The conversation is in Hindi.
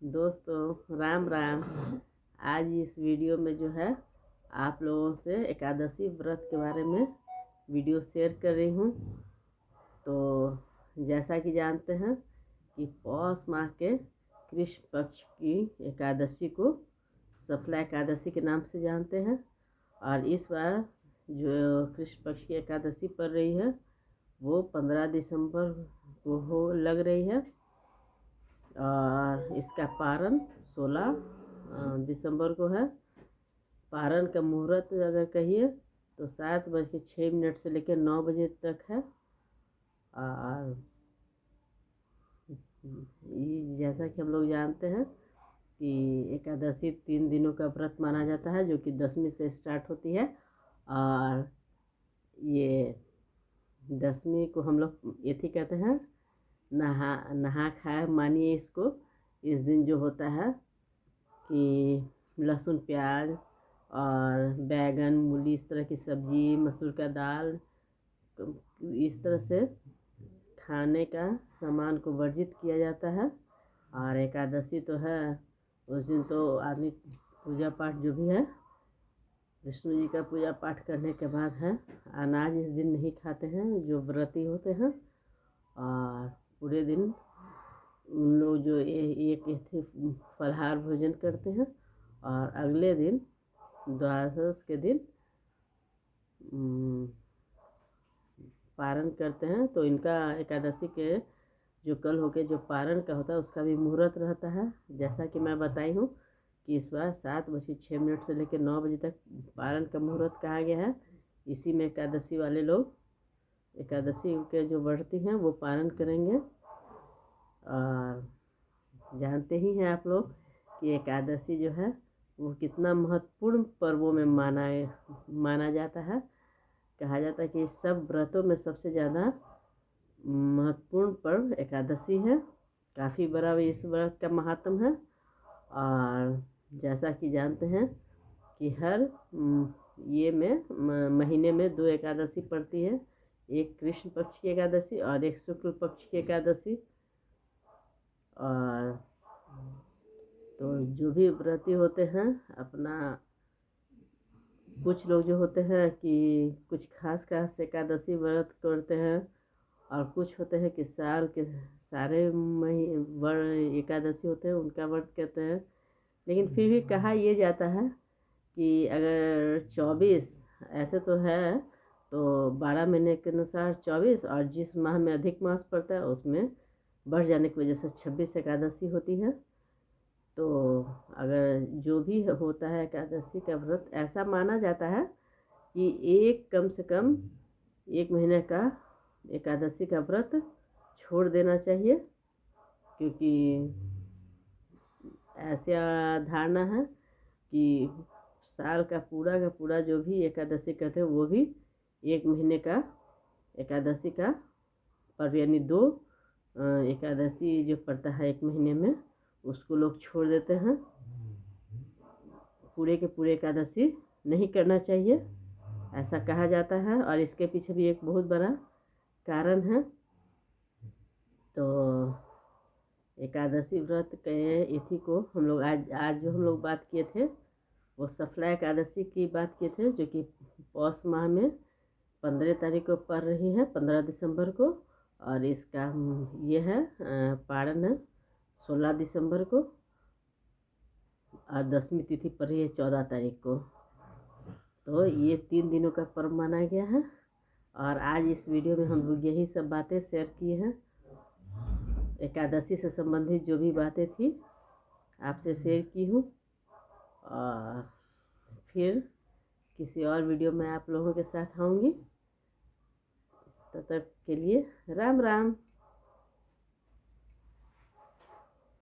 दोस्तों राम राम। आज इस वीडियो में जो है आप लोगों से एकादशी व्रत के बारे में वीडियो शेयर कर रही हूँ। तो जैसा कि जानते हैं कि पौष माह के कृष्ण पक्ष की एकादशी को सफला एकादशी के नाम से जानते हैं। और इस बार जो कृष्ण पक्ष की एकादशी पड़ रही है वो 15 दिसंबर को लग रही है और इसका पारण 16 दिसंबर को है। पारण का मुहूर्त अगर कहिए तो 7:06 से लेकर 9 बजे तक है। और जैसा कि हम लोग जानते हैं कि एकादशी 3 दिनों का व्रत माना जाता है, जो कि दशमी से स्टार्ट होती है। और ये दशमी को हम लोग ये थी कहते हैं नहा खाए मानिए इसको। इस दिन जो होता है कि लहसुन प्याज और बैगन मूली इस तरह की सब्जी, मसूर का दाल, इस तरह से खाने का सामान को वर्जित किया जाता है। और एकादशी तो है, उस दिन तो आदमी पूजा पाठ जो भी है विष्णु जी का पूजा पाठ करने के बाद है अनाज इस दिन नहीं खाते हैं जो व्रती होते हैं। और पूरे दिन उन लोग जो एक फलाहार भोजन करते हैं और अगले दिन द्वादश के दिन पारण करते हैं। तो इनका एकादशी के जो कल होके जो पारण का होता है उसका भी मुहूर्त रहता है। जैसा कि मैं बताई हूँ कि इस बार 7:06 से लेकर 9 बजे तक पारण का मुहूर्त कहा गया है। इसी में एकादशी वाले लोग एकादशी के जो व्रती हैं वो पारण करेंगे। और जानते ही हैं आप लोग कि एकादशी जो है वो कितना महत्वपूर्ण पर्वों में माना जाता है। कहा जाता है कि सब व्रतों में सबसे ज़्यादा महत्वपूर्ण पर्व एकादशी है। काफ़ी बड़ा इस व्रत का महात्म है। और जैसा कि जानते हैं कि हर ये में महीने में 2 एकादशी पड़ती है, एक कृष्ण पक्ष की एकादशी और एक शुक्ल पक्ष की एकादशी। और तो जो भी व्रती होते हैं अपना, कुछ लोग जो होते हैं कि कुछ खास एकादशी व्रत करते हैं और कुछ होते हैं कि साल के सारे एकादशी होते हैं उनका व्रत करते हैं। लेकिन फिर भी कहा यह जाता है कि अगर 24 ऐसे तो है तो 12 महीने के अनुसार 24 और जिस माह में अधिक मास पड़ता है उसमें बढ़ जाने की वजह से 26 एकादशी होती है। तो अगर जो भी होता है एकादशी का व्रत ऐसा माना जाता है कि एक कम से कम 1 महीने का एकादशी का व्रत छोड़ देना चाहिए, क्योंकि ऐसा धारणा है कि साल का पूरा जो भी एकादशी करते हैं वो भी 1 महीने का एकादशी का पर्व यानी 2 एकादशी जो पड़ता है 1 महीने में उसको लोग छोड़ देते हैं। पूरे के पूरे एकादशी नहीं करना चाहिए ऐसा कहा जाता है। और इसके पीछे भी एक बहुत बड़ा कारण है। तो एकादशी व्रत के तिथि को हम लोग आज जो हम लोग बात किए थे वो सफला एकादशी की बात किए थे, जो कि पौष माह में 15 तारीख को पड़ रही है, 15 दिसंबर को। और इसका ये है पारण है 16 दिसंबर को और दशमी तिथि पड़ रही है 14 तारीख को। तो ये 3 दिनों का पर्व माना गया है। और आज इस वीडियो में हम लोग यही सब बातें शेयर किए हैं। एकादशी से संबंधित जो भी बातें थी आपसे शेयर की हूँ। और फिर किसी और वीडियो में आप लोगों के साथ आऊँगी। तब तक के लिए राम राम।